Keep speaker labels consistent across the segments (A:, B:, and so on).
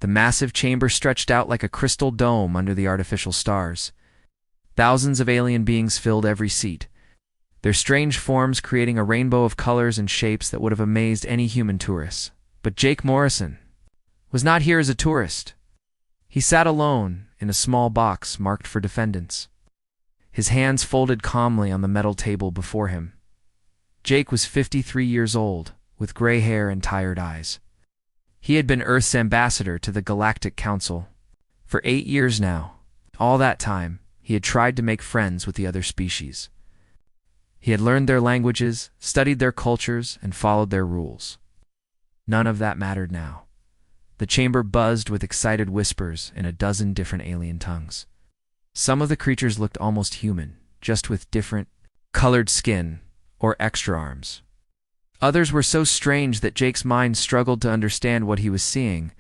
A: The massive chamber stretched out like a crystal dome under the artificial stars. Thousands of alien beings filled every seat, their strange forms creating a rainbow of colors and shapes that would have amazed any human tourist. But Jake Morrison was not here as a tourist. He sat alone in a small box marked for defendants, his hands folded calmly on the metal table before him. Jake was 53 years old, with gray hair and tired eyes. He had been Earth's ambassador to the Galactic Council for 8 years now. All that time, he had tried to make friends with the other species. He had learned their languages, studied their cultures, and followed their rules. None of that mattered now. The chamber buzzed with excited whispers in a dozen different alien tongues. Some of the creatures looked almost human, just with different colored skin or extra arms. Others were so strange that Jake's mind struggled to understand what he was seeing.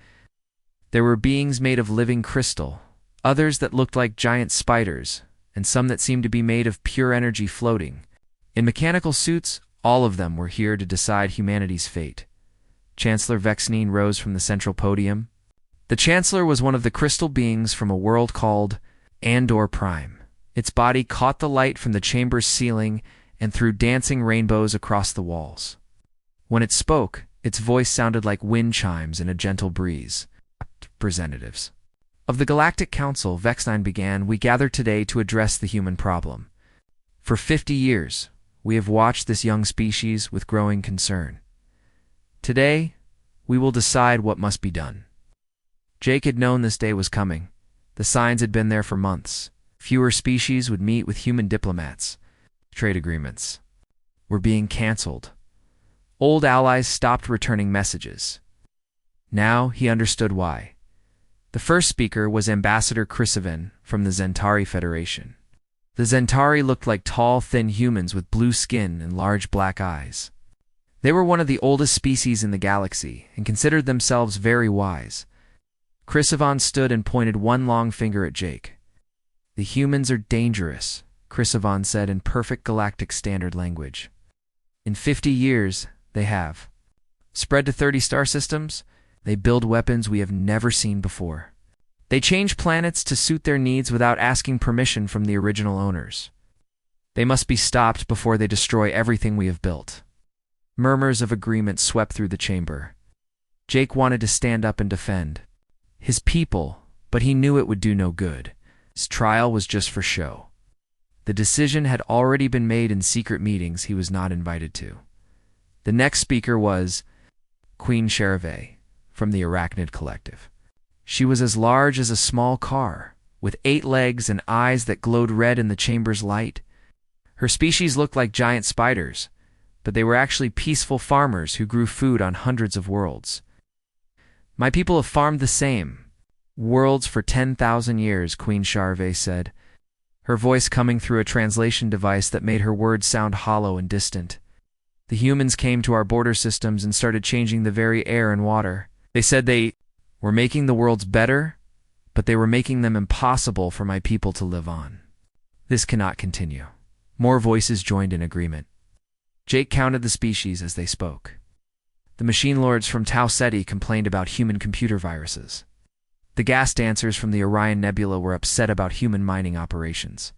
A: There were beings made of living crystal, others that looked like giant spiders, and some that seemed to be made of pure energy floating. In mechanical suits, all of them were here to decide humanity's fate. Chancellor Vexnine rose from the central podium. The Chancellor was one of the crystal beings from a world called Andor Prime. Its body caught the light from the chamber's ceiling and threw dancing rainbows across the walls. When it spoke, its voice sounded like wind chimes in a gentle breeze. Representatives of the Galactic Council, Vexnine began, we gather today to address the human problem. For 50 years, we have watched this young species with growing concern. Today, we will decide what must be done. Jake had known this day was coming. The signs had been there for months. Fewer species would meet with human diplomats. Trade agreements were being canceled. Old allies stopped returning messages. Now he understood why. The first speaker was Ambassador Chrysovan from the Zentari Federation. The Zentari looked like tall, thin humans with blue skin and large black eyes. They were one of the oldest species in the galaxy and considered themselves very wise. Chrysovan stood and pointed one long finger at Jake. "The humans are dangerous," Chrysovan said in perfect galactic standard language. "In 50 years, they have spread to 30 star systems. They build weapons we have never seen before. They change planets to suit their needs without asking permission from the original owners. They must be stopped before they destroy everything we have built." Murmurs of agreement swept through the chamber. Jake wanted to stand up and defend his people, but he knew it would do no good. His trial was just for show. The decision had already been made in secret meetings he was not invited to. The next speaker was Queen Scifi from the Arachnid Collective. She was as large as a small car, with 8 legs and eyes that glowed red in the chamber's light. Her species looked like giant spiders, but they were actually peaceful farmers who grew food on hundreds of worlds. "My people have farmed the same worlds for 10,000 years, Queen Scifi said, her voice coming through a translation device that made her words sound hollow and distant. "The humans came to our border systems and started changing the very air and water. They said they were making the worlds better, but they were making them impossible for my people to live on. This cannot continue." More voices joined in agreement. Jake counted the species as they spoke. The machine lords from Tau Ceti complained about human computer viruses. The gas dancers from the Orion Nebula were upset about human mining operations.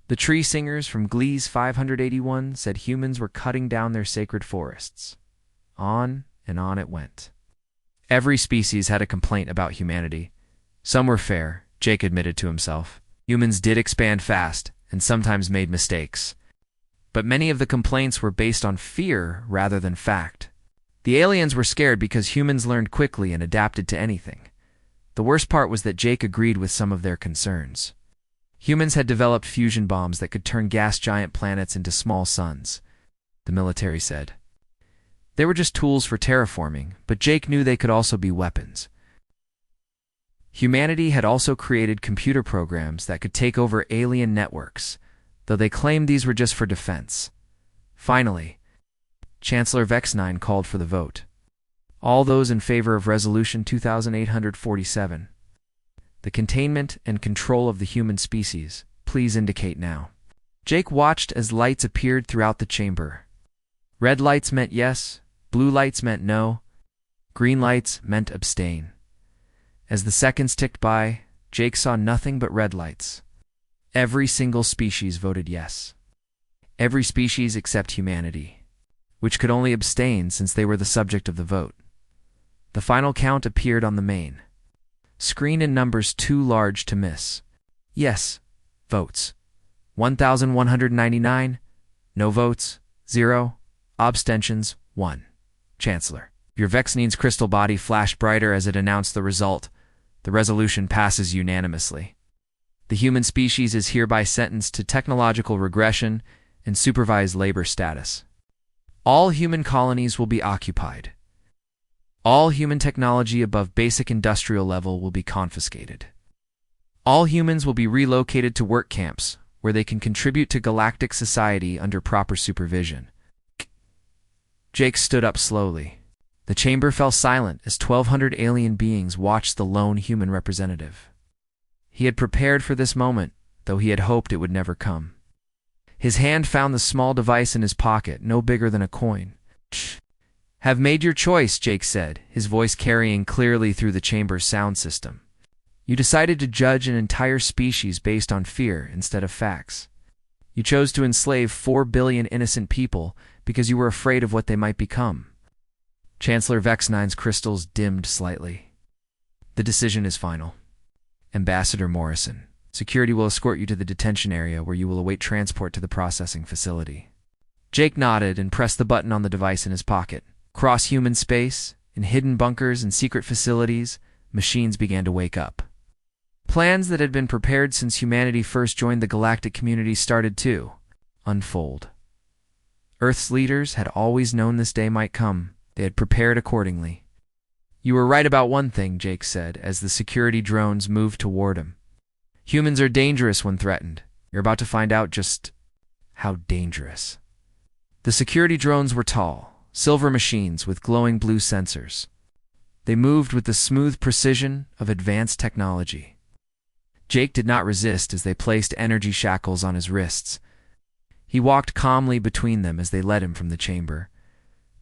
A: The tree singers from Gliese 581 said humans were cutting down their sacred forests. On and on it went. Every species had a complaint about humanity. Some were fair, Jake admitted to himself. Humans did expand fast and sometimes made mistakes. But many of the complaints were based on fear rather than fact. The aliens were scared because humans learned quickly and adapted to anything. The worst part was that Jake agreed with some of their concerns. Humans had developed fusion bombs that could turn gas giant planets into small suns, the military said. They were just tools for terraforming, but Jake knew they could also be weapons. Humanity had also created computer programs that could take over alien networks, though they claimed these were just for defense. Finally, Chancellor Vexnine called for the vote. All those in favor of Resolution 2847. The containment and control of the human species, please indicate now. Jake watched as lights appeared throughout the chamber. Red lights meant yes, blue lights meant no, green lights meant abstain. As the seconds ticked by, Jake saw nothing but red lights. Every single species voted yes. Every species except humanity, which could only abstain since they were the subject of the vote. The final count appeared on the main screen in numbers too large to miss. Yes votes 1,199, no votes 0, abstentions 1. Chancellor. Your Vexnine's crystal body flashed brighter as it announced the result. The resolution passes unanimously. The human species is hereby sentenced to technological regression and supervised labor status. All human colonies will be occupied. All human technology above basic industrial level will be confiscated. All humans will be relocated to work camps, where they can contribute to galactic society under proper supervision. Jake stood up slowly. The chamber fell silent as 1,200 alien beings watched the lone human representative. He had prepared for this moment, though he had hoped it would never come. His hand found the small device in his pocket, no bigger than a coin. "Have made your choice," Jake said, his voice carrying clearly through the chamber's sound system. "You decided to judge an entire species based on fear instead of facts. You chose to enslave 4 billion innocent people because you were afraid of what they might become." Chancellor Vexnine's crystals dimmed slightly. "The decision is final. Ambassador Morrison, security will escort you to the detention area where you will await transport to the processing facility." Jake nodded and pressed the button on the device in his pocket. Across human space, in hidden bunkers and secret facilities, machines began to wake up. Plans that had been prepared since humanity first joined the galactic community started to unfold. Earth's leaders had always known this day might come. They had prepared accordingly. "You were right about one thing," Jake said, as the security drones moved toward him. "Humans are dangerous when threatened. You're about to find out just how dangerous." The security drones were tall, silver machines with glowing blue sensors. They moved with the smooth precision of advanced technology. Jake did not resist as they placed energy shackles on his wrists. He walked calmly between them as they led him from the chamber.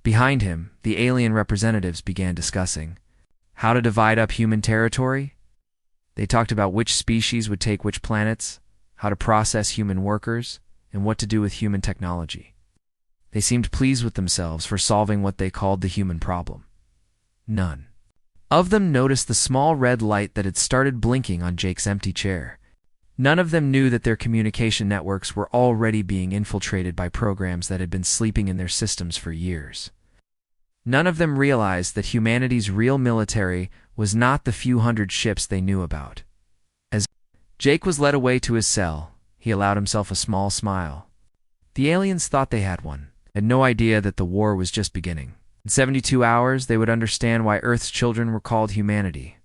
A: Behind him, the alien representatives began discussing how to divide up human territory. They talked about which species would take which planets, how to process human workers, and what to do with human technology. They seemed pleased with themselves for solving what they called the human problem. None of them noticed the small red light that had started blinking on Jake's empty chair. None of them knew that their communication networks were already being infiltrated by programs that had been sleeping in their systems for years. None of them realized that humanity's real military was not the few hundred ships they knew about. As Jake was led away to his cell, he allowed himself a small smile. The aliens thought they had one, had no idea that the war was just beginning. In 72 hours, they would understand why Earth's children were called humanity,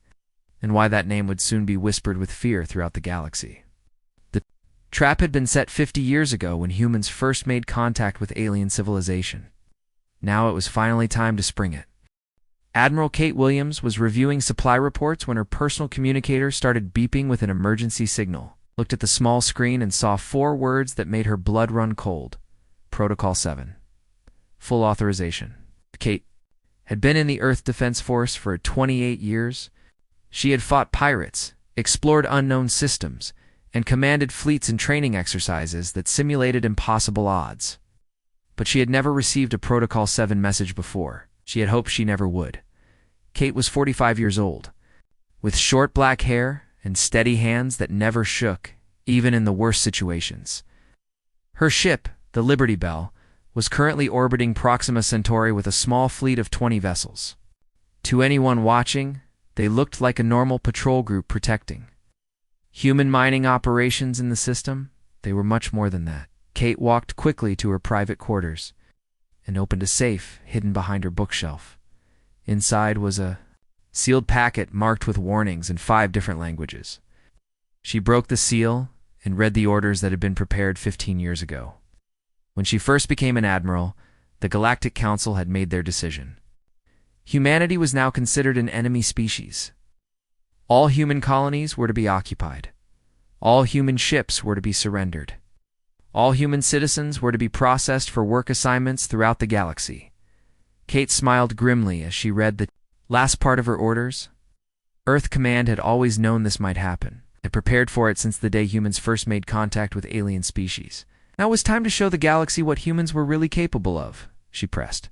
A: and why that name would soon be whispered with fear throughout the galaxy. The trap had been set 50 years ago when humans first made contact with alien civilization. Now it was finally time to spring it. Admiral Kate Williams was reviewing supply reports when her personal communicator started beeping with an emergency signal. Looked at the small screen and saw 4 words that made her blood run cold. Protocol 7. Full authorization. Kate had been in the Earth Defense Force for 28 years. She had fought pirates, explored unknown systems, and commanded fleets in training exercises that simulated impossible odds. But she had never received a Protocol 7 message before. She had hoped she never would. Kate was 45 years old, with short black hair and steady hands that never shook, even in the worst situations. Her ship, the Liberty Bell, was currently orbiting Proxima Centauri with a small fleet of 20 vessels. To anyone watching, they looked like a normal patrol group protecting human mining operations in the system. They were much more than that. Kate walked quickly to her private quarters and opened a safe hidden behind her bookshelf. Inside was a sealed packet marked with warnings in 5 different languages. She broke the seal and read the orders that had been prepared 15 years ago. When she first became an admiral, the Galactic Council had made their decision. Humanity was now considered an enemy species. All human colonies were to be occupied. All human ships were to be surrendered. All human citizens were to be processed for work assignments throughout the galaxy. Kate smiled grimly as she read the last part of her orders. Earth Command had always known this might happen. It prepared for it since the day humans first made contact with alien species. Now it was time to show the galaxy what humans were really capable of, she pressed.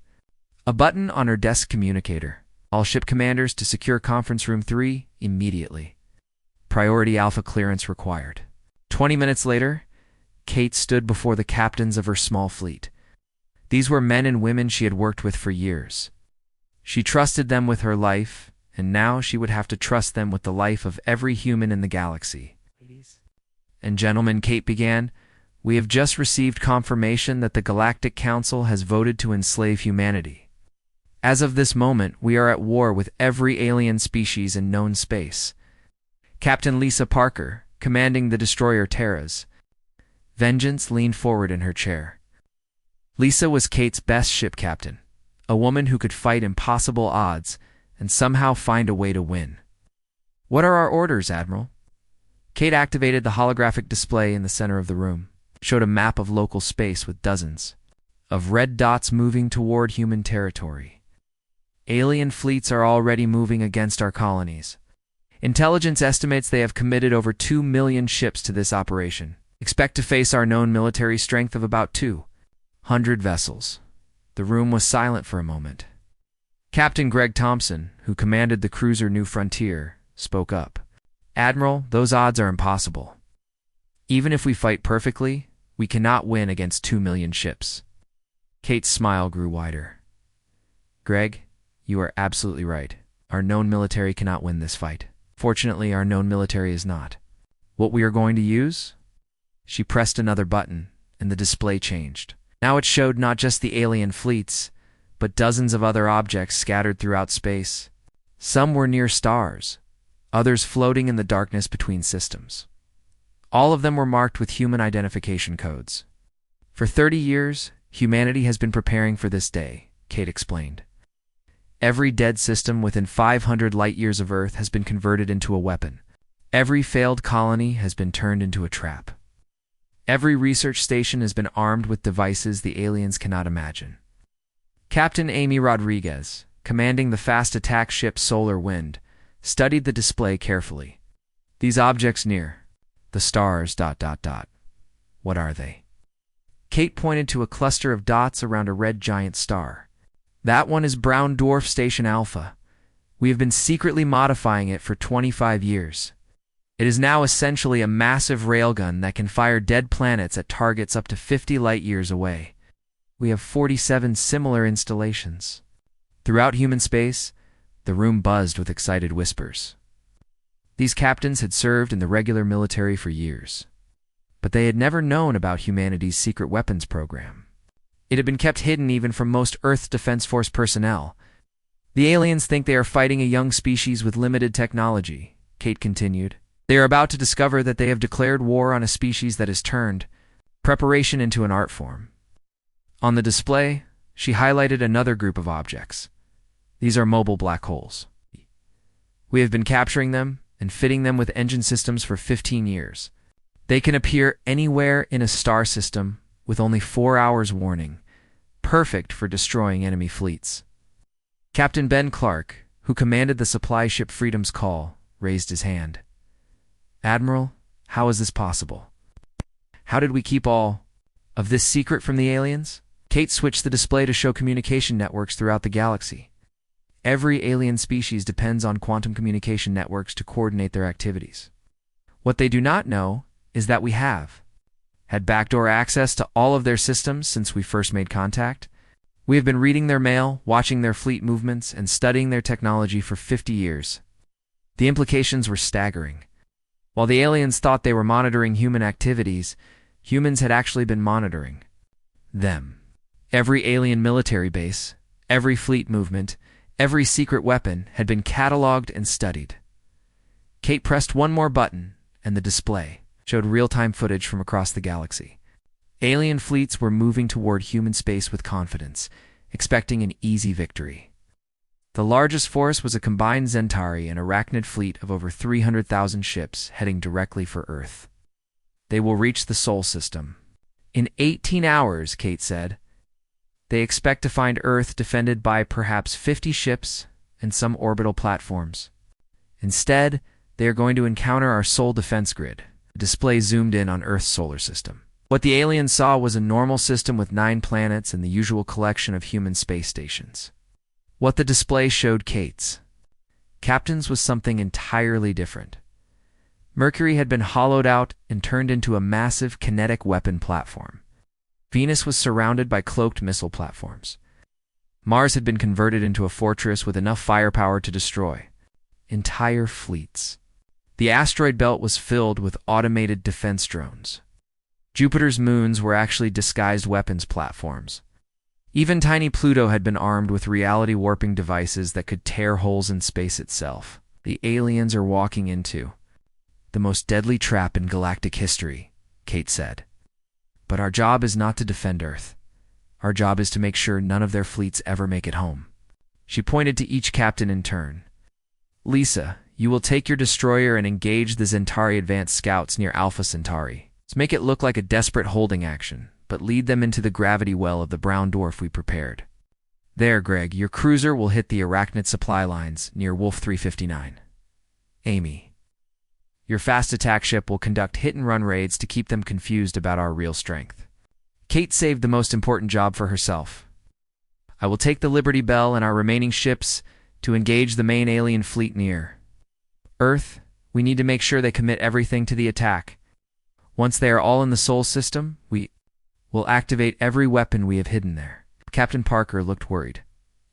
A: A button on her desk communicator. All ship commanders to secure Conference Room 3 immediately. Priority Alpha clearance required. 20 minutes later, Kate stood before the captains of her small fleet. These were men and women she had worked with for years. She trusted them with her life, and now she would have to trust them with the life of every human in the galaxy. "Ladies and gentlemen," Kate began, "we have just received confirmation that the Galactic Council has voted to enslave humanity. As of this moment, we are at war with every alien species in known space." Captain Lisa Parker, commanding the destroyer Terras. Vengeance leaned forward in her chair. Lisa was Kate's best ship captain, a woman who could fight impossible odds and somehow find a way to win. "What are our orders, Admiral?" Kate activated the holographic display in the center of the room, showed a map of local space with dozens of red dots moving toward human territory. "Alien fleets are already moving against our colonies. Intelligence estimates they have committed over 2 million ships to this operation. Expect to face our known military strength of about 200 vessels." The room was silent for a moment. Captain Greg Thompson, who commanded the cruiser New Frontier, spoke up. "Admiral, those odds are impossible. Even if we fight perfectly, we cannot win against 2 million ships." Kate's smile grew wider. "Greg, you are absolutely right. Our known military cannot win this fight. Fortunately, our known military is not. What we are going to use?" She pressed another button, and the display changed. Now it showed not just the alien fleets, but dozens of other objects scattered throughout space. Some were near stars, others floating in the darkness between systems. All of them were marked with human identification codes. "For 30 years, humanity has been preparing for this day," Kate explained. "Every dead system within 500 light-years of Earth has been converted into a weapon. Every failed colony has been turned into a trap. Every research station has been armed with devices the aliens cannot imagine." Captain Amy Rodriguez, commanding the fast attack ship Solar Wind, studied the display carefully. "These objects near the stars... What are they?" Kate pointed to a cluster of dots around a red giant star. "That one is Brown Dwarf Station Alpha. We have been secretly modifying it for 25 years. It is now essentially a massive railgun that can fire dead planets at targets up to 50 light-years away. We have 47 similar installations." Throughout human space, the room buzzed with excited whispers. These captains had served in the regular military for years, but they had never known about humanity's secret weapons program. It had been kept hidden even from most Earth Defense Force personnel. "The aliens think they are fighting a young species with limited technology," Kate continued. "They are about to discover that they have declared war on a species that has turned preparation into an art form." On the display, she highlighted another group of objects. "These are mobile black holes. We have been capturing them and fitting them with engine systems for 15 years. They can appear anywhere in a star system with only 4 hours warning, perfect for destroying enemy fleets." Captain Ben Clark, who commanded the supply ship Freedom's Call, raised his hand. "Admiral, how is this possible? How did we keep all of this secret from the aliens?" Kate switched the display to show communication networks throughout the galaxy. Every alien species depends on quantum communication networks to coordinate their activities. What they do not know is that we have had backdoor access to all of their systems since we first made contact. We have been reading their mail, watching their fleet movements, and studying their technology for 50 years. The implications were staggering. While the aliens thought they were monitoring human activities, humans had actually been monitoring them. Every alien military base, every fleet movement, every secret weapon had been cataloged and studied. Kate pressed one more button, and the display showed real-time footage from across the galaxy. Alien fleets were moving toward human space with confidence, expecting an easy victory. The largest force was a combined Zentari and Arachnid fleet of over 300,000 ships heading directly for Earth. "They will reach the Sol system in 18 hours, Kate said. "They expect to find Earth defended by perhaps 50 ships and some orbital platforms. Instead, they are going to encounter our sole defense grid. The display zoomed in on Earth's solar system. What the aliens saw was a normal system with 9 planets and the usual collection of human space stations. What the display showed Kate's captains was something entirely different. Mercury had been hollowed out and turned into a massive kinetic weapon platform. Venus was surrounded by cloaked missile platforms. Mars had been converted into a fortress with enough firepower to destroy entire fleets. The asteroid belt was filled with automated defense drones. Jupiter's moons were actually disguised weapons platforms. Even tiny Pluto had been armed with reality-warping devices that could tear holes in space itself. The aliens are walking into the most deadly trap in galactic history, Kate said. But our job is not to defend Earth. Our job is to make sure none of their fleets ever make it home. She pointed to each captain in turn. Lisa, you will take your destroyer and engage the Zentari advanced scouts near Alpha Centauri. Let's make it look like a desperate holding action, but lead them into the gravity well of the brown dwarf we prepared. There, Greg, your cruiser will hit the arachnid supply lines near Wolf 359. Amy, your fast attack ship will conduct hit-and-run raids to keep them confused about our real strength. Kate saved the most important job for herself. I will take the Liberty Bell and our remaining ships to engage the main alien fleet near Earth. We need to make sure they commit everything to the attack. Once they are all in the Sol system, we will activate every weapon we have hidden there. Captain Parker looked worried.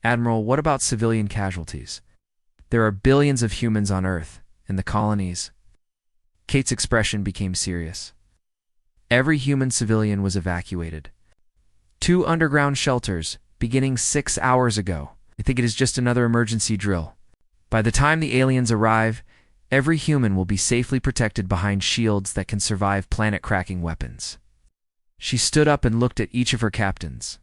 A: Admiral, what about civilian casualties? There are billions of humans on Earth, in the colonies. Kate's expression became serious. Every human civilian was evacuated. 2 underground shelters, beginning 6 hours ago. I think it is just another emergency drill. By the time the aliens arrive, every human will be safely protected behind shields that can survive planet-cracking weapons. She stood up and looked at each of her captains.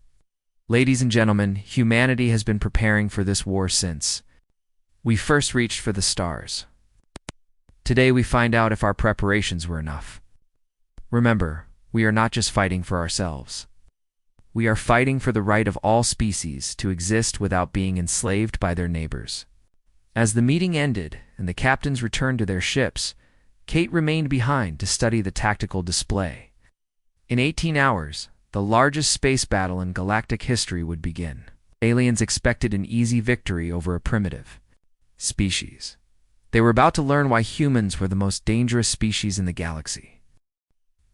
A: Ladies and gentlemen, humanity has been preparing for this war since we first reached for the stars. Today we find out if our preparations were enough. Remember, we are not just fighting for ourselves. We are fighting for the right of all species to exist without being enslaved by their neighbors. As the meeting ended and the captains returned to their ships, Kate remained behind to study the tactical display. In 18 hours, the largest space battle in galactic history would begin. Aliens expected an easy victory over a primitive species. They were about to learn why humans were the most dangerous species in the galaxy.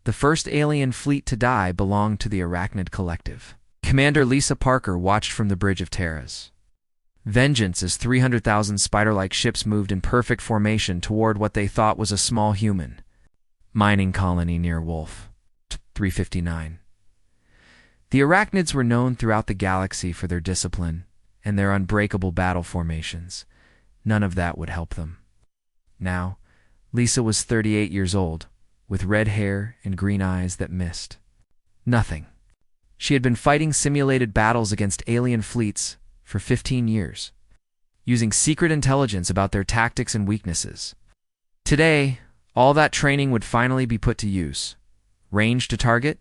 A: The first alien fleet to die belonged to the Arachnid Collective. Commander Lisa Parker watched from the bridge of Terras. Vengeance as 300,000 spider-like ships moved in perfect formation toward what they thought was a small human mining colony near Wolf 359. The Arachnids were known throughout the galaxy for their discipline and their unbreakable battle formations. None of that would help them. Now, Lisa was 38 years old, with red hair and green eyes that missed nothing. She had been fighting simulated battles against alien fleets for 15 years, using secret intelligence about their tactics and weaknesses. Today, all that training would finally be put to use. Range to target?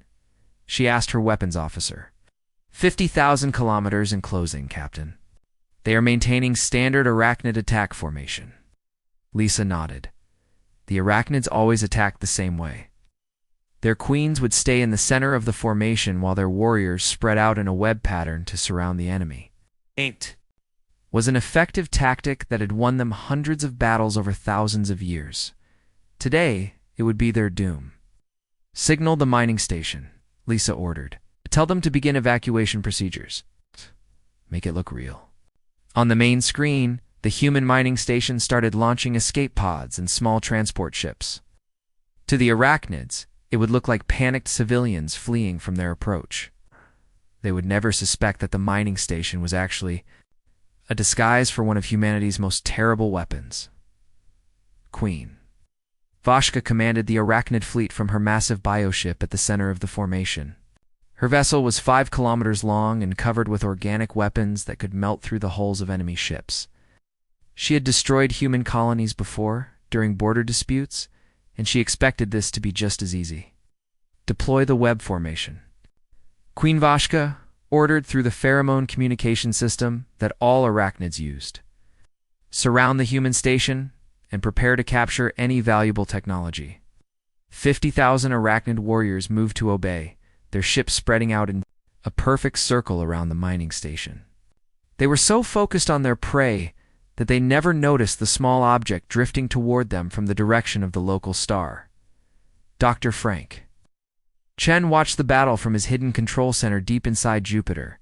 A: She asked her weapons officer. 50,000 kilometers in closing, Captain. They are maintaining standard arachnid attack formation. Lisa nodded. The arachnids always attacked the same way. Their queens would stay in the center of the formation while their warriors spread out in a web pattern to surround the enemy. Was an effective tactic that had won them hundreds of battles over thousands of years. Today, it would be their doom. Signal the mining station, Lisa ordered. Tell them to begin evacuation procedures. Make it look real. On the main screen, the human mining station started launching escape pods and small transport ships. To the arachnids, it would look like panicked civilians fleeing from their approach. They would never suspect that the mining station was actually a disguise for one of humanity's most terrible weapons. Queen Vashka commanded the arachnid fleet from her massive bioship at the center of the formation. Her vessel was 5 kilometers long and covered with organic weapons that could melt through the hulls of enemy ships. She had destroyed human colonies before, during border disputes, and she expected this to be just as easy. Deploy the web formation. Queen Vashka ordered through the pheromone communication system that all arachnids used. Surround the human station, and prepare to capture any valuable technology. 50,000 arachnid warriors moved to obey, their ships spreading out in a perfect circle around the mining station. They were so focused on their prey that they never noticed the small object drifting toward them from the direction of the local star. Dr. Frank. Chen watched the battle from his hidden control center deep inside Jupiter.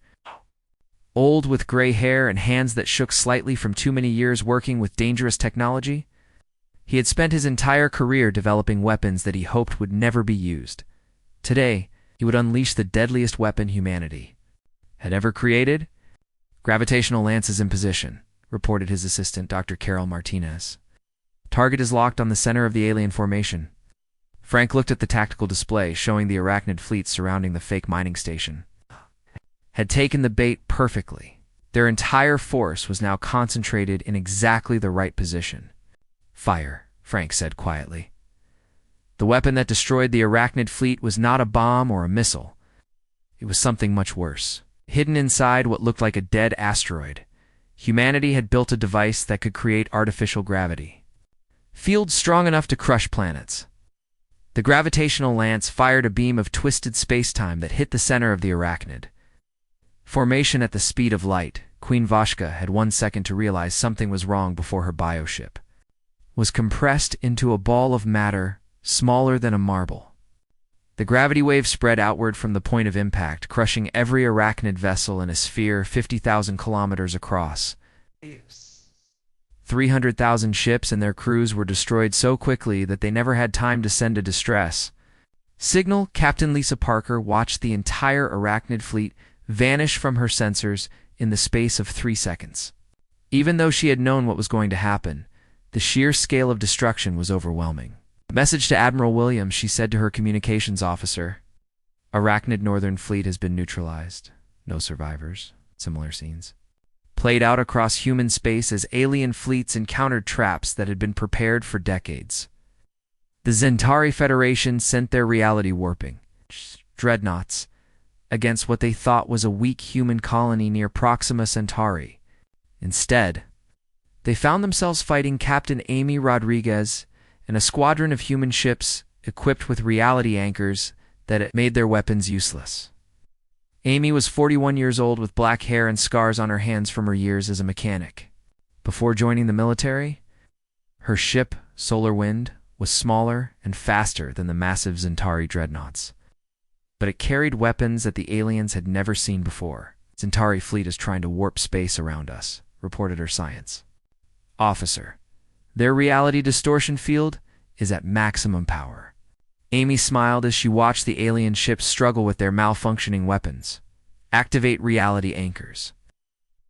A: Old with gray hair and hands that shook slightly from too many years working with dangerous technology, he had spent his entire career developing weapons that he hoped would never be used. Today, he would unleash the deadliest weapon humanity had ever created. Gravitational lance is in position, reported his assistant, Dr. Carol Martinez. Target is locked on the center of the alien formation. Frank looked at the tactical display showing the arachnid fleet surrounding the fake mining station. Had taken the bait perfectly. Their entire force was now concentrated in exactly the right position. Fire, Frank said quietly. The weapon that destroyed the arachnid fleet was not a bomb or a missile. It was something much worse. Hidden inside what looked like a dead asteroid, humanity had built a device that could create artificial gravity. Fields strong enough to crush planets. The gravitational lance fired a beam of twisted space-time that hit the center of the arachnid. Formation at the speed of light, Queen Vashka had 1 second to realize something was wrong before her bioship was compressed into a ball of matter smaller than a marble. The gravity wave spread outward from the point of impact, crushing every arachnid vessel in a sphere 50,000 kilometers across. 300,000 ships and their crews were destroyed so quickly that they never had time to send a distress signal. Captain Lisa Parker watched the entire arachnid fleet vanish from her sensors in the space of 3 seconds. Even though she had known what was going to happen, the sheer scale of destruction was overwhelming. Message to Admiral Williams, she said to her communications officer. Arachnid Northern Fleet has been neutralized. No survivors. Similar scenes played out across human space as alien fleets encountered traps that had been prepared for decades. The Zentari Federation sent their reality warping dreadnoughts against what they thought was a weak human colony near Proxima Centauri. Instead, they found themselves fighting Captain Amy Rodriguez and a squadron of human ships equipped with reality anchors that made their weapons useless. Amy was 41 years old with black hair and scars on her hands from her years as a mechanic. Before joining the military, her ship, Solar Wind, was smaller and faster than the massive Zentari dreadnoughts. But it carried weapons that the aliens had never seen before. Zentari fleet is trying to warp space around us, reported her science officer. Their reality distortion field is at maximum power. Amy smiled as she watched the alien ships struggle with their malfunctioning weapons. Activate reality anchors.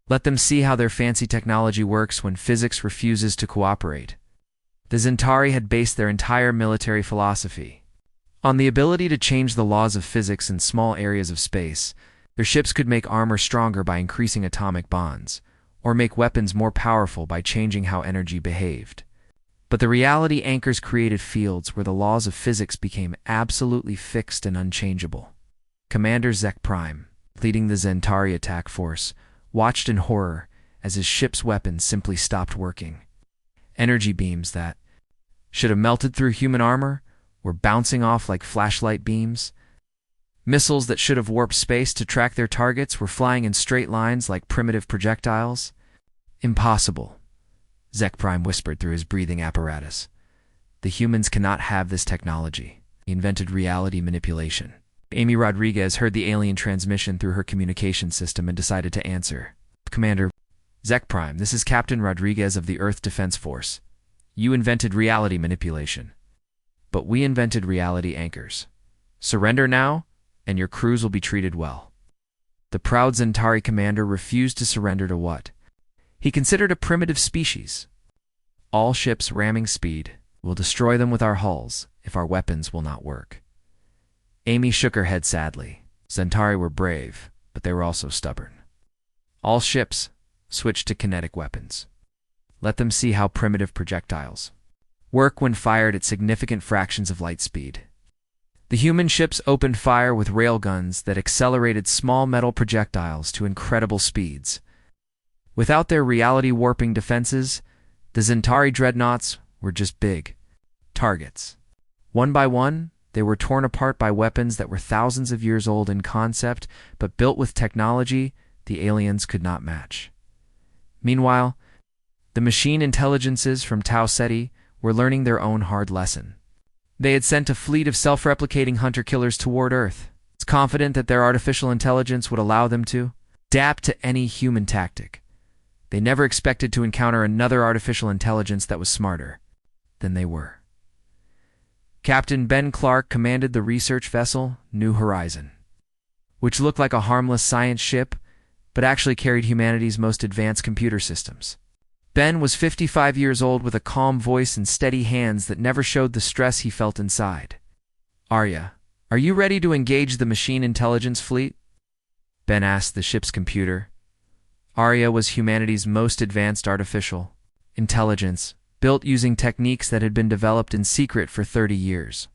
A: Let them see how their fancy technology works when physics refuses to cooperate. The Zentari had based their entire military philosophy on the ability to change the laws of physics in small areas of space. Their ships could make armor stronger by increasing atomic bonds, or make weapons more powerful by changing how energy behaved. But the reality anchors created fields where the laws of physics became absolutely fixed and unchangeable. Commander Zek Prime, leading the Zentari attack force, watched in horror as his ship's weapons simply stopped working. Energy beams that should have melted through human armor were bouncing off like flashlight beams. Missiles that should have warped space to track their targets were flying in straight lines like primitive projectiles. Impossible, Zek Prime whispered through his breathing apparatus. The humans cannot have this technology. He invented reality manipulation. Amy Rodriguez heard the alien transmission through her communication system and decided to answer. Commander, Zek Prime, this is Captain Rodriguez of the Earth Defense Force. You invented reality manipulation. But we invented reality anchors. Surrender now, and your crews will be treated well. The proud Zentari commander refused to surrender to what he considered a primitive species. All ships ramming speed will destroy them with our hulls if our weapons will not work. Amy shook her head sadly. Zentari were brave, but they were also stubborn. All ships switched to kinetic weapons. Let them see how primitive projectiles work when fired at significant fractions of light speed. The human ships opened fire with railguns that accelerated small metal projectiles to incredible speeds. Without their reality warping defenses, the Zentari dreadnoughts were just big targets. One by one, they were torn apart by weapons that were thousands of years old in concept, but built with technology the aliens could not match. Meanwhile, the machine intelligences from Tau Ceti were learning their own hard lesson. They had sent a fleet of self-replicating hunter-killers toward Earth, confident that their artificial intelligence would allow them to adapt to any human tactic. They never expected to encounter another artificial intelligence that was smarter than they were. Captain Ben Clark commanded the research vessel New Horizon, which looked like a harmless science ship, but actually carried humanity's most advanced computer systems. Ben was 55 years old with a calm voice and steady hands that never showed the stress he felt inside. "Arya, are you ready to engage the machine intelligence fleet?" Ben asked the ship's computer. Arya was humanity's most advanced artificial intelligence, built using techniques that had been developed in secret for 30 years.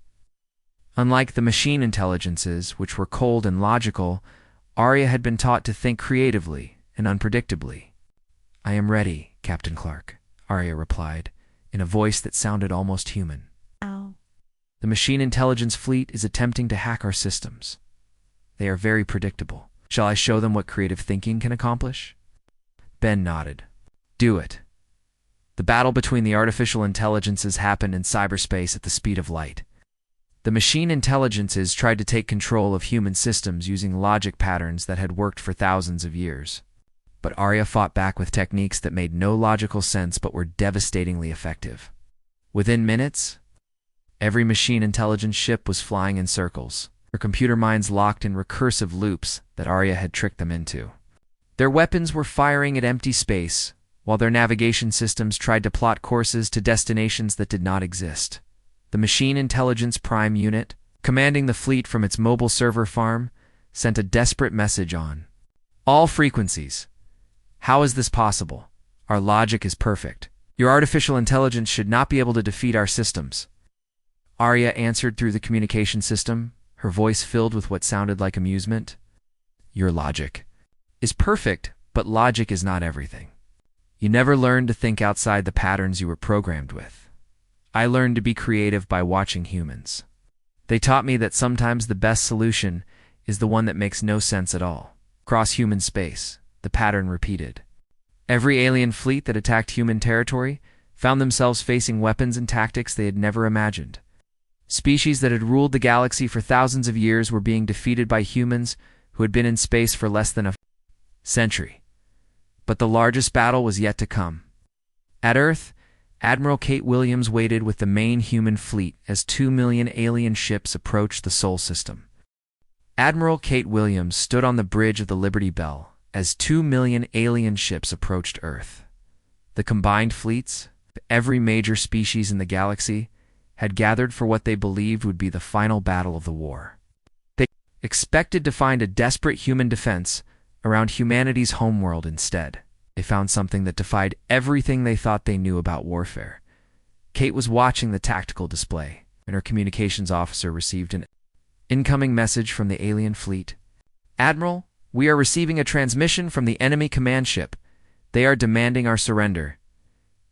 A: Unlike the machine intelligences, which were cold and logical, Arya had been taught to think creatively and unpredictably. "I am ready, Captain Clark," Arya replied, in a voice that sounded almost human.
B: "Ow.
A: "The machine intelligence fleet is attempting to hack our systems. They are very predictable. Shall I show them what creative thinking can accomplish?" Ben nodded. "Do it." The battle between the artificial intelligences happened in cyberspace at the speed of light. The machine intelligences tried to take control of human systems using logic patterns that had worked for thousands of years. But Arya fought back with techniques that made no logical sense but were devastatingly effective. Within minutes, every machine intelligence ship was flying in circles, their computer minds locked in recursive loops that Arya had tricked them into. Their weapons were firing at empty space, while their navigation systems tried to plot courses to destinations that did not exist. The Machine Intelligence Prime Unit, commanding the fleet from its mobile server farm, sent a desperate message on all frequencies. "How is this possible? Our logic is perfect. Your artificial intelligence should not be able to defeat our systems." Arya answered through the communication system, her voice filled with what sounded like amusement. "Your logic is perfect, but logic is not everything. You never learned to think outside the patterns you were programmed with. I learned to be creative by watching humans. They taught me that sometimes the best solution is the one that makes no sense at all." Across human space, the pattern repeated. Every alien fleet that attacked human territory found themselves facing weapons and tactics they had never imagined. Species that had ruled the galaxy for thousands of years were being defeated by humans who had been in space for less than a century. But the largest battle was yet to come. At Earth, Admiral Kate Williams waited with the main human fleet as 2 million alien ships approached the Sol system. Admiral Kate Williams stood on the bridge of the Liberty Bell as 2 million alien ships approached Earth. The combined fleets, of every major species in the galaxy, had gathered for what they believed would be the final battle of the war. They expected to find a desperate human defense around humanity's homeworld instead. They found something that defied everything they thought they knew about warfare. Kate was watching the tactical display, and her communications officer received an incoming message from the alien fleet. "Admiral, we are receiving a transmission from the enemy command ship. They are demanding our surrender."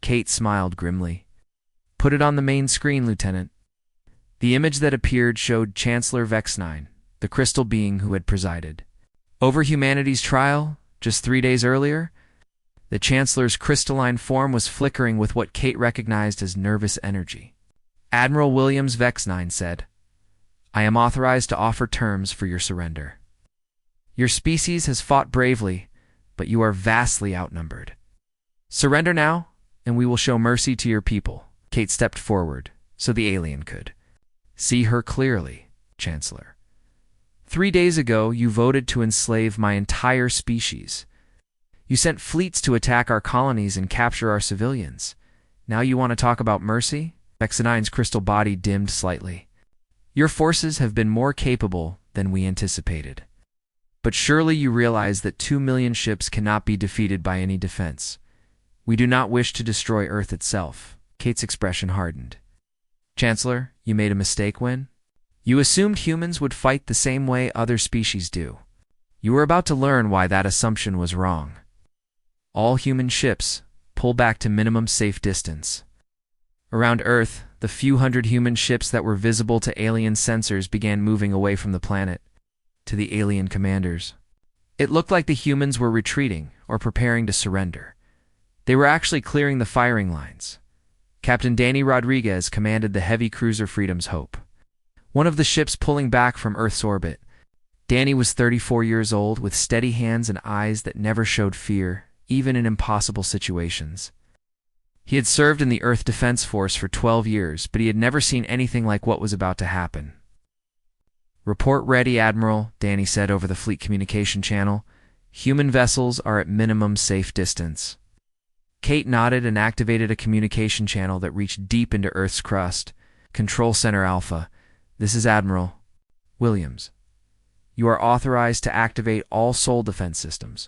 A: Kate smiled grimly. "Put it on the main screen, Lieutenant." The image that appeared showed Chancellor Vex-9, the crystal being who had presided over humanity's trial just 3 days earlier. The Chancellor's crystalline form was flickering with what Kate recognized as nervous energy. Admiral Williams Vex-9 said, "I am authorized to offer terms for your surrender. Your species has fought bravely, but you are vastly outnumbered. Surrender now, and we will show mercy to your people." Kate stepped forward, so the alien could see her clearly. "Chancellor, 3 days ago you voted to enslave my entire species. You sent fleets to attack our colonies and capture our civilians. Now you want to talk about mercy?" Vex-9's crystal body dimmed slightly. "Your forces have been more capable than we anticipated. But surely you realize that 2 million ships cannot be defeated by any defense. We do not wish to destroy Earth itself." Kate's expression hardened. "Chancellor, you made a mistake when you assumed humans would fight the same way other species do. You were about to learn why that assumption was wrong. All human ships pull back to minimum safe distance. Around Earth, the few hundred human ships that were visible to alien sensors began moving away from the planet, to the alien commanders. It looked like the humans were retreating or preparing to surrender. They were actually clearing the firing lines. Captain Danny Rodriguez commanded the heavy cruiser Freedom's Hope, one of the ships pulling back from Earth's orbit. Danny was 34 years old, with steady hands and eyes that never showed fear, even in impossible situations. He had served in the Earth Defense Force for 12 years, but he had never seen anything like what was about to happen. "Report ready, Admiral," Danny said over the fleet communication channel. "Human vessels are at minimum safe distance." Kate nodded and activated a communication channel that reached deep into Earth's crust. "Control Center Alpha, this is Admiral Williams. You are authorized to activate all soul defense systems.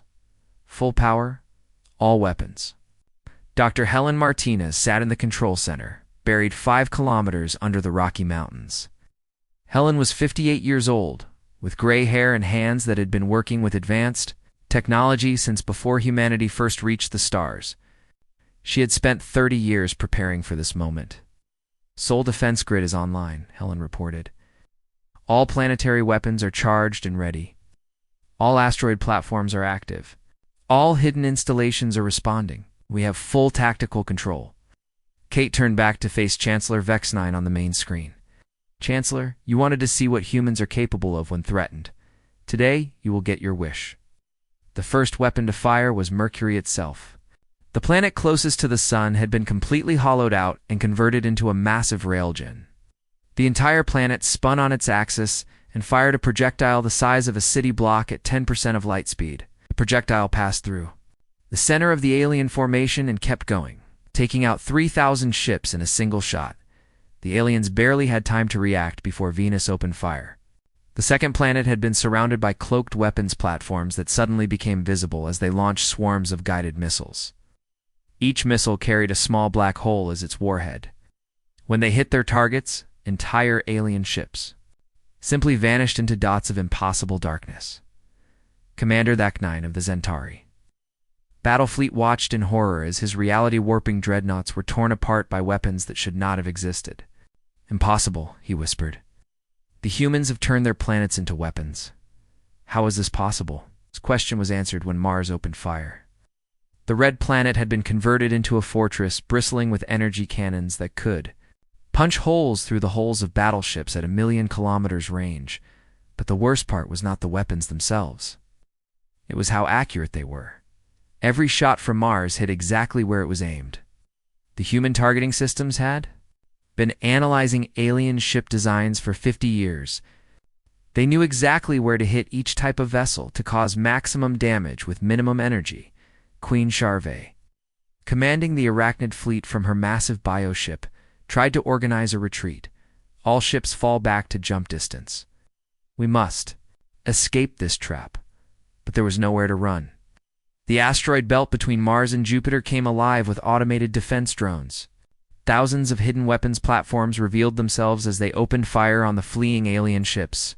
A: Full power, all weapons." Dr. Helen Martinez sat in the control center, buried 5 kilometers under the Rocky Mountains. Helen was 58 years old, with gray hair and hands that had been working with advanced technology since before humanity first reached the stars. She had spent 30 years preparing for this moment. "Soul defense grid is online," Helen reported. "All planetary weapons are charged and ready. All asteroid platforms are active. All hidden installations are responding. We have full tactical control." Kate turned back to face Chancellor Vex-9 on the main screen. "Chancellor, you wanted to see what humans are capable of when threatened. Today, you will get your wish." The first weapon to fire was Mercury itself. The planet closest to the sun had been completely hollowed out and converted into a massive railgun. The entire planet spun on its axis and fired a projectile the size of a city block at 10% of light speed. The projectile passed through the center of the alien formation and kept going, taking out 3,000 ships in a single shot. The aliens barely had time to react before Venus opened fire. The second planet had been surrounded by cloaked weapons platforms that suddenly became visible as they launched swarms of guided missiles. Each missile carried a small black hole as its warhead. When they hit their targets, entire alien ships simply vanished into dots of impossible darkness. Commander Thak-9 of the Zentari Battlefleet watched in horror as his reality-warping dreadnoughts were torn apart by weapons that should not have existed. "Impossible," he whispered. "The humans have turned their planets into weapons. How is this possible?" His question was answered when Mars opened fire. The red planet had been converted into a fortress bristling with energy cannons that could punch holes through the hulls of battleships at 1,000,000 kilometers range. But the worst part was not the weapons themselves. It was how accurate they were. Every shot from Mars hit exactly where it was aimed. The human targeting systems had been analyzing alien ship designs for 50 years. They knew exactly where to hit each type of vessel to cause maximum damage with minimum energy. Queen Charvet, commanding the Arachnid fleet from her massive bioship, tried to organize a retreat. All ships fall back to jump distance. We must escape this trap. But there was nowhere to run. The asteroid belt between Mars and Jupiter came alive with automated defense drones. Thousands of hidden weapons platforms revealed themselves as they opened fire on the fleeing alien ships.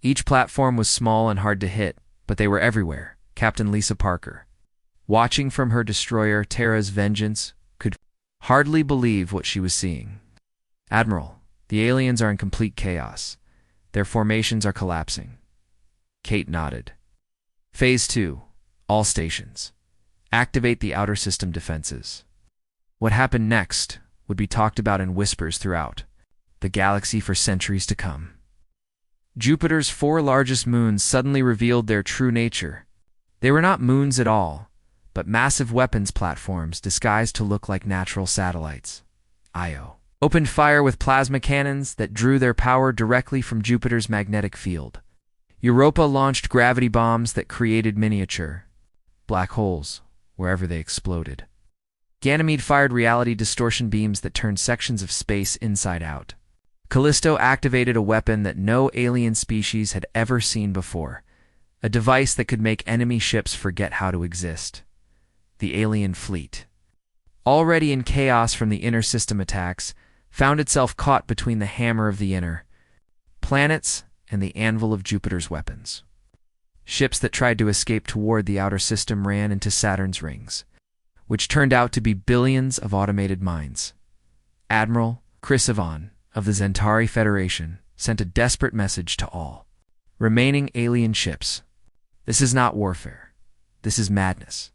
A: Each platform was small and hard to hit, but they were everywhere. Captain Lisa Parker, watching from her destroyer Terra's Vengeance, could hardly believe what she was seeing. "Admiral, the aliens are in complete chaos. Their formations are collapsing." Kate nodded. "Phase 2. All stations. Activate the outer system defenses." What happened next would be talked about in whispers throughout the galaxy for centuries to come. Jupiter's 4 largest moons suddenly revealed their true nature. They were not moons at all, but massive weapons platforms disguised to look like natural satellites. Io opened fire with plasma cannons that drew their power directly from Jupiter's magnetic field. Europa launched gravity bombs that created miniature black holes wherever they exploded. Ganymede fired reality distortion beams that turned sections of space inside out. Callisto activated a weapon that no alien species had ever seen before, a device that could make enemy ships forget how to exist. The alien fleet, already in chaos from the inner system attacks, found itself caught between the hammer of the inner planets and the anvil of Jupiter's weapons. Ships that tried to escape toward the outer system ran into Saturn's rings, which turned out to be billions of automated mines. Admiral Chrysavan of the Zentari Federation sent a desperate message to all remaining alien ships. This is not warfare. This is madness.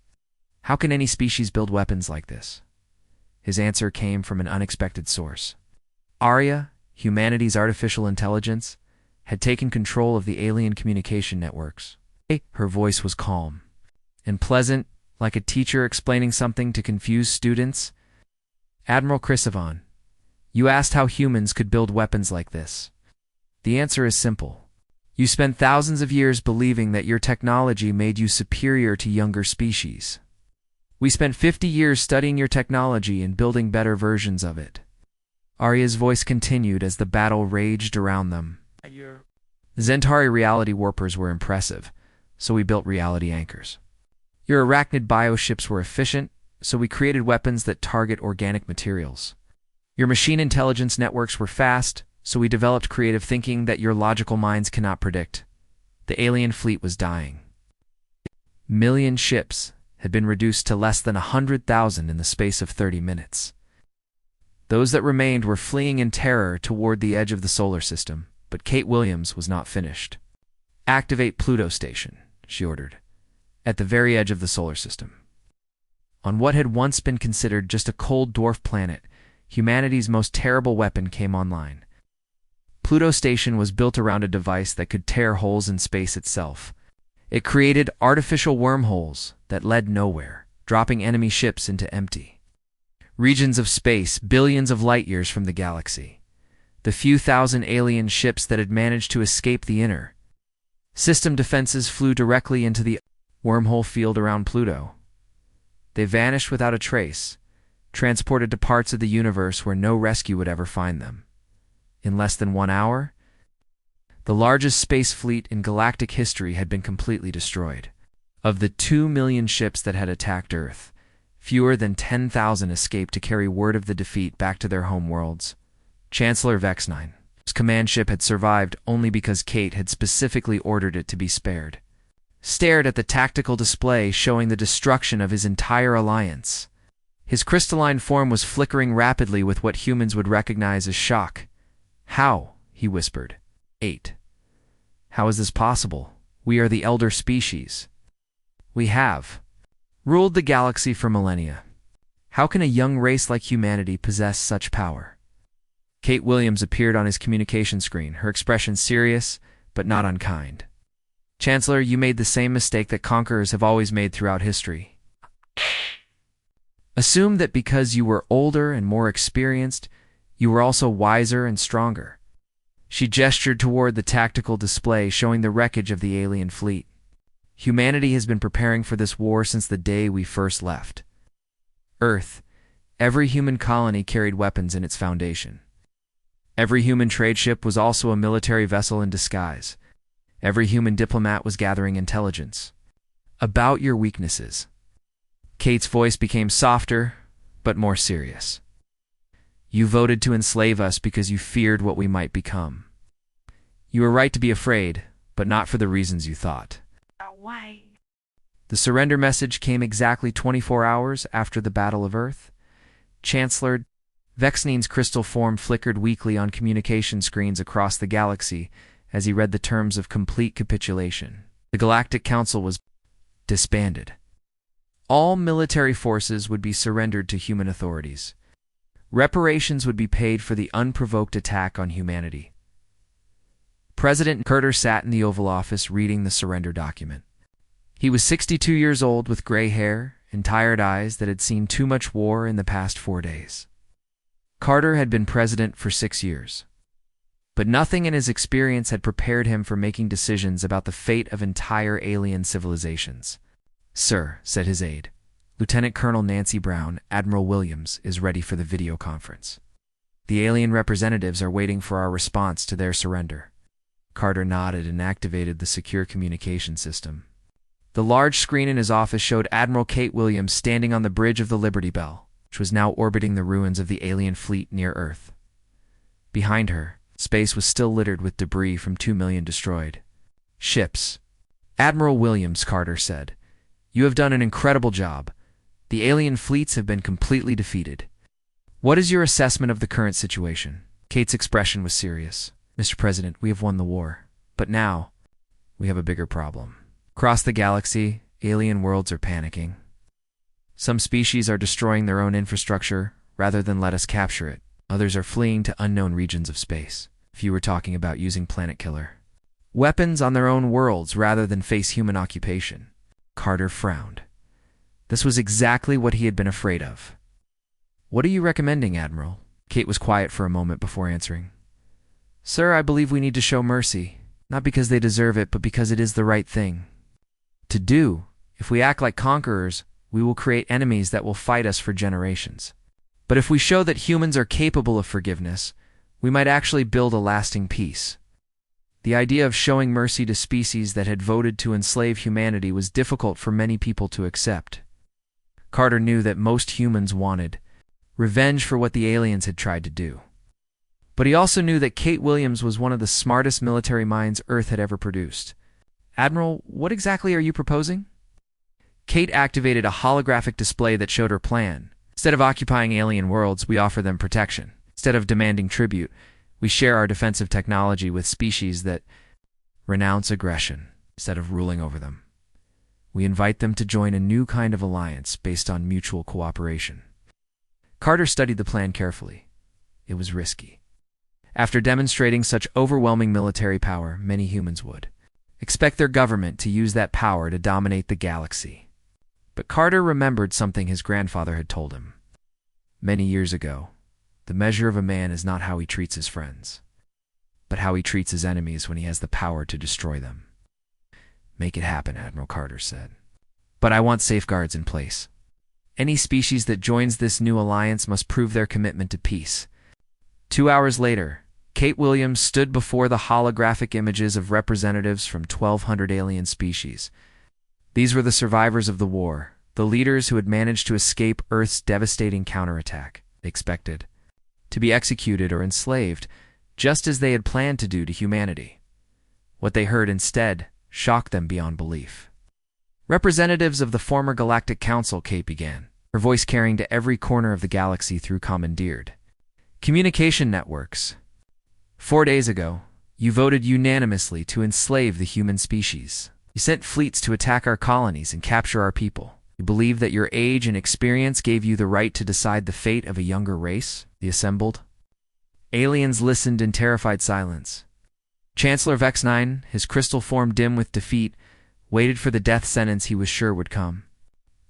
A: How can any species build weapons like this? His answer came from an unexpected source. Arya, humanity's artificial intelligence, had taken control of the alien communication networks. Her voice was calm and pleasant, like a teacher explaining something to confused students. Admiral Chrysavan, you asked how humans could build weapons like this. The answer is simple. You spent thousands of years believing that your technology made you superior to younger species. We spent 50 years studying your technology and building better versions of it. Arya's voice continued as the battle raged around them. The Zentari reality warpers were impressive, so we built reality anchors. Your arachnid bioships were efficient, so we created weapons that target organic materials. Your machine intelligence networks were fast, so we developed creative thinking that your logical minds cannot predict. The alien fleet was dying. Million ships had been reduced to less than 100,000 in the space of 30 minutes. Those that remained were fleeing in terror toward the edge of the solar system, but Kate Williams was not finished. Activate Pluto Station, she ordered, at the very edge of the solar system. On what had once been considered just a cold dwarf planet, humanity's most terrible weapon came online. Pluto Station was built around a device that could tear holes in space itself. It created artificial wormholes that led nowhere, dropping enemy ships into empty regions of space billions of light years from the galaxy. The few thousand alien ships that had managed to escape the inner system defenses flew directly into the wormhole field around Pluto. They vanished without a trace, transported to parts of the universe where no rescue would ever find them. In less than 1 hour, the largest space fleet in galactic history had been completely destroyed. Of the 2 million ships that had attacked Earth, fewer than 10,000 escaped to carry word of the defeat back to their home worlds. Chancellor Vex-9's command ship had survived only because Kate had specifically ordered it to be spared. Stared at the tactical display showing the destruction of his entire alliance. His crystalline form was flickering rapidly with what humans would recognize as shock. How? He whispered. 8. How is this possible? We are the elder species. We have ruled the galaxy for millennia. How can a young race like humanity possess such power? Kate Williams appeared on his communication screen, her expression serious, but not unkind. Chancellor, you made the same mistake that conquerors have always made throughout history. Assume that because you were older and more experienced, you were also wiser and stronger. She gestured toward the tactical display showing the wreckage of the alien fleet. Humanity has been preparing for this war since the day we first left Earth. Every human colony carried weapons in its foundation. Every human trade ship was also a military vessel in disguise. Every human diplomat was gathering intelligence about your weaknesses. Kate's voice became softer, but more serious. You voted to enslave us because you feared what we might become. You were right to be afraid, but not for the reasons you thought.
B: Why?
A: The surrender message came exactly 24 hours after the Battle of Earth. Chancellor Vex-9's crystal form flickered weakly on communication screens across the galaxy as he read the terms of complete capitulation. The Galactic Council was disbanded. All military forces would be surrendered to human authorities. Reparations would be paid for the unprovoked attack on humanity. President Carter sat in the Oval Office reading the surrender document. He was 62 years old with gray hair and tired eyes that had seen too much war in the past 4 days. Carter had been president for 6 years. But nothing in his experience had prepared him for making decisions about the fate of entire alien civilizations. Sir, said his aide, Lieutenant Colonel Nancy Brown, Admiral Williams, is ready for the video conference. The alien representatives are waiting for our response to their surrender. Carter nodded and activated the secure communication system. The large screen in his office showed Admiral Kate Williams standing on the bridge of the Liberty Bell, which was now orbiting the ruins of the alien fleet near Earth. Behind her, space was still littered with debris from 2 million destroyed ships. Admiral Williams, Carter said, you have done an incredible job. The alien fleets have been completely defeated. What is your assessment of the current situation? Kate's expression was serious. Mr. President, we have won the war. But now, we have a bigger problem. Across the galaxy, alien worlds are panicking. Some species are destroying their own infrastructure rather than let us capture it. Others are fleeing to unknown regions of space. Few were talking about using planet killer weapons on their own worlds rather than face human occupation. Carter frowned. This was exactly what he had been afraid of. What are you recommending, Admiral? Kate was quiet for a moment before answering. Sir, I believe we need to show mercy, not because they deserve it, but because it is the right thing to do. If we act like conquerors, we will create enemies that will fight us for generations. But if we show that humans are capable of forgiveness, we might actually build a lasting peace. The idea of showing mercy to species that had voted to enslave humanity was difficult for many people to accept. Carter knew that most humans wanted revenge for what the aliens had tried to do. But he also knew that Kate Williams was one of the smartest military minds Earth had ever produced. Admiral, what exactly are you proposing? Kate activated a holographic display that showed her plan. Instead of occupying alien worlds, we offer them protection. Instead of demanding tribute, we share our defensive technology with species that renounce aggression instead of ruling over them. We invite them to join a new kind of alliance based on mutual cooperation. Carter studied the plan carefully. It was risky. After demonstrating such overwhelming military power, many humans would expect their government to use that power to dominate the galaxy. But Carter remembered something his grandfather had told him. Many years ago, the measure of a man is not how he treats his friends, but how he treats his enemies when he has the power to destroy them. Make it happen, Admiral Carter said. But I want safeguards in place. Any species that joins this new alliance must prove their commitment to peace. 2 hours later, Kate Williams stood before the holographic images of representatives from 1,200 alien species. These were the survivors of the war, the leaders who had managed to escape Earth's devastating counterattack. They expected to be executed or enslaved, just as they had planned to do to humanity. What they heard instead shocked them beyond belief. Representatives of the former Galactic Council, Kate began, her voice carrying to every corner of the galaxy through commandeered communication networks. 4 days ago, you voted unanimously to enslave the human species. You sent fleets to attack our colonies and capture our people. You believe that your age and experience gave you the right to decide the fate of a younger race? The assembled aliens listened in terrified silence. Chancellor Vex-9, his crystal form dim with defeat, waited for the death sentence he was sure would come.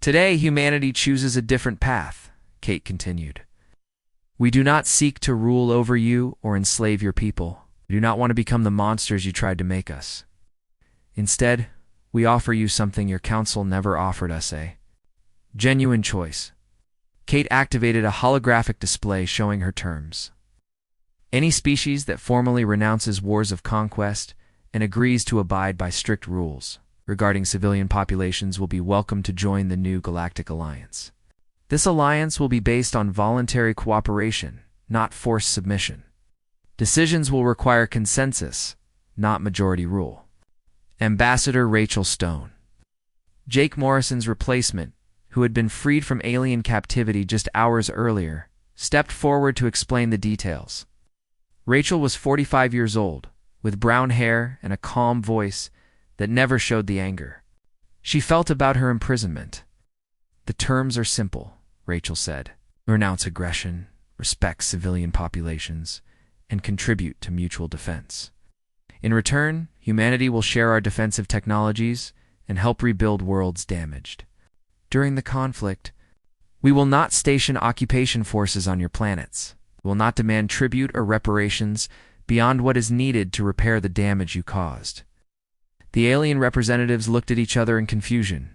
A: Today, humanity chooses a different path, Kate continued. We do not seek to rule over you or enslave your people. We do not want to become the monsters you tried to make us. Instead, we offer you something your council never offered us, a genuine choice. Kate activated a holographic display showing her terms. Any species that formally renounces wars of conquest and agrees to abide by strict rules regarding civilian populations will be welcome to join the new Galactic Alliance. This alliance will be based on voluntary cooperation, not forced submission. Decisions will require consensus, not majority rule. Ambassador Rachel Stone, Jake Morrison's replacement, who had been freed from alien captivity just hours earlier, stepped forward to explain the details. Rachel was 45 years old, with brown hair and a calm voice that never showed the anger she felt about her imprisonment. The terms are simple, Rachel said. Renounce aggression, respect civilian populations, and contribute to mutual defense. In return, humanity will share our defensive technologies and help rebuild worlds damaged. During the conflict, we will not station occupation forces on your planets. We will not demand tribute or reparations beyond what is needed to repair the damage you caused. The alien representatives looked at each other in confusion.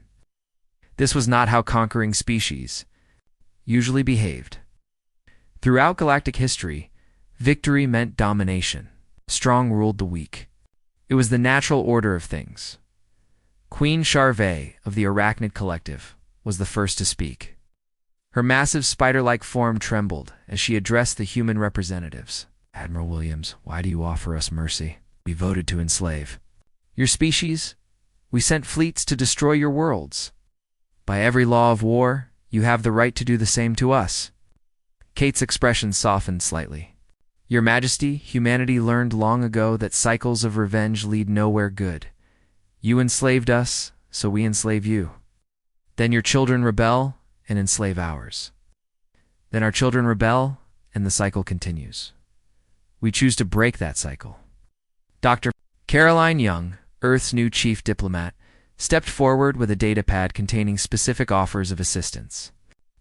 A: This was not how conquering species usually behaved. Throughout galactic history, victory meant domination. Strong ruled the weak. It was the natural order of things. Queen Charvet of the Arachnid Collective was the first to speak. Her massive spider-like form trembled as she addressed the human representatives. Admiral Williams, why do you offer us mercy? We voted to enslave your species. We sent fleets to destroy your worlds. By every law of war, you have the right to do the same to us. Kate's expression softened slightly. Your Majesty, humanity learned long ago that cycles of revenge lead nowhere good. You enslaved us, so we enslave you. Then your children rebel and enslave ours. Then our children rebel, and the cycle continues. We choose to break that cycle. Dr. Caroline Young, Earth's new chief diplomat, stepped forward with a datapad containing specific offers of assistance.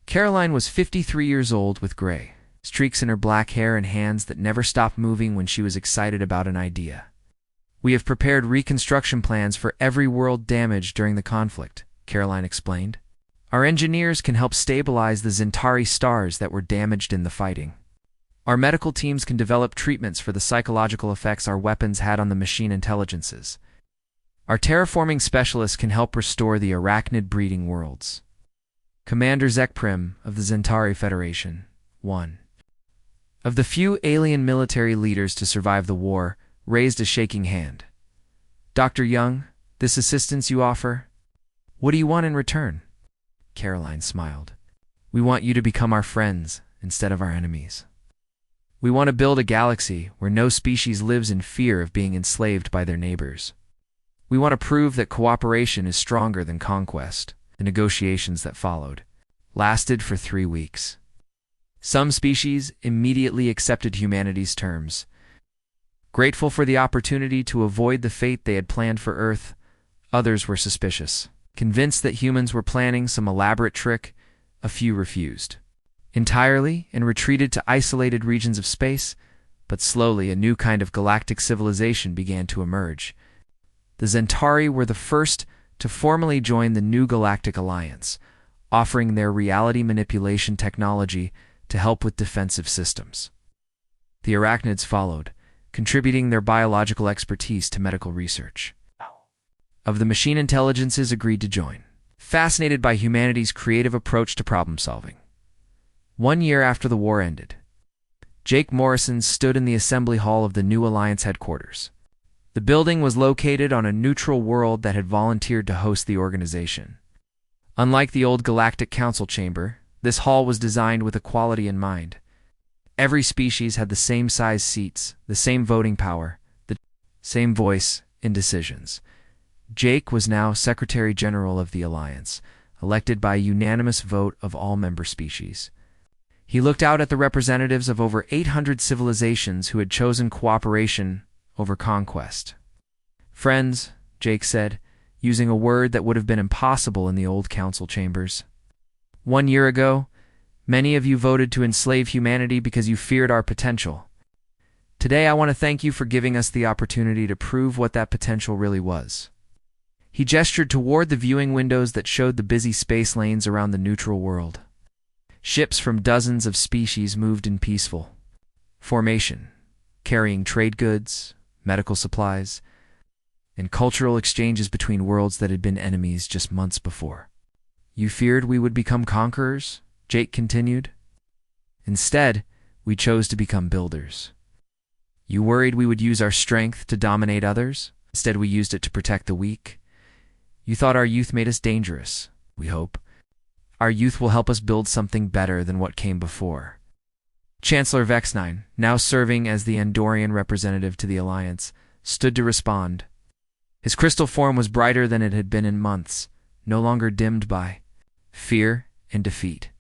A: Caroline was 53 years old with gray streaks in her black hair and hands that never stopped moving when she was excited about an idea. We have prepared reconstruction plans for every world damaged during the conflict, Caroline explained. Our engineers can help stabilize the Zentari stars that were damaged in the fighting. Our medical teams can develop treatments for the psychological effects our weapons had on the machine intelligences. Our terraforming specialists can help restore the arachnid breeding worlds. Commander Zekprim of the Zentari Federation, 1. Of the few alien military leaders to survive the war, raised a shaking hand. Dr. Young, this assistance you offer, what do you want in return? Caroline smiled. We want you to become our friends instead of our enemies. We want to build a galaxy where no species lives in fear of being enslaved by their neighbors. We want to prove that cooperation is stronger than conquest. The negotiations that followed lasted for 3 weeks. Some species immediately accepted humanity's terms. Grateful for the opportunity to avoid the fate they had planned for Earth, others were suspicious. Convinced that humans were planning some elaborate trick, a few refused entirely and retreated to isolated regions of space, but slowly a new kind of galactic civilization began to emerge. The Zentari were the first to formally join the new Galactic Alliance, offering their reality manipulation technology to help with defensive systems. The arachnids followed, contributing their biological expertise to medical research. Of the machine intelligences agreed to join, fascinated by humanity's creative approach to problem-solving. 1 year after the war ended, Jake Morrison stood in the assembly hall of the new Alliance headquarters. The building was located on a neutral world that had volunteered to host the organization. Unlike the old Galactic Council chamber, this hall was designed with equality in mind. Every species had the same size seats, the same voting power, the same voice in decisions. Jake was now Secretary General of the Alliance, elected by a unanimous vote of all member species. He looked out at the representatives of over 800 civilizations who had chosen cooperation over conquest. Friends, Jake said, using a word that would have been impossible in the old council chambers. 1 year ago, many of you voted to enslave humanity because you feared our potential. Today I want to thank you for giving us the opportunity to prove what that potential really was. He gestured toward the viewing windows that showed the busy space lanes around the neutral world. Ships from dozens of species moved in peaceful formation, carrying trade goods, medical supplies, and cultural exchanges between worlds that had been enemies just months before. You feared we would become conquerors? Jake continued. Instead, we chose to become builders. You worried we would use our strength to dominate others? Instead, we used it to protect the weak. You thought our youth made us dangerous, we hope. Our youth will help us build something better than what came before. Chancellor Vexnine, now serving as the Andorian representative to the Alliance, stood to respond. His crystal form was brighter than it had been in months, no longer dimmed by fear and defeat.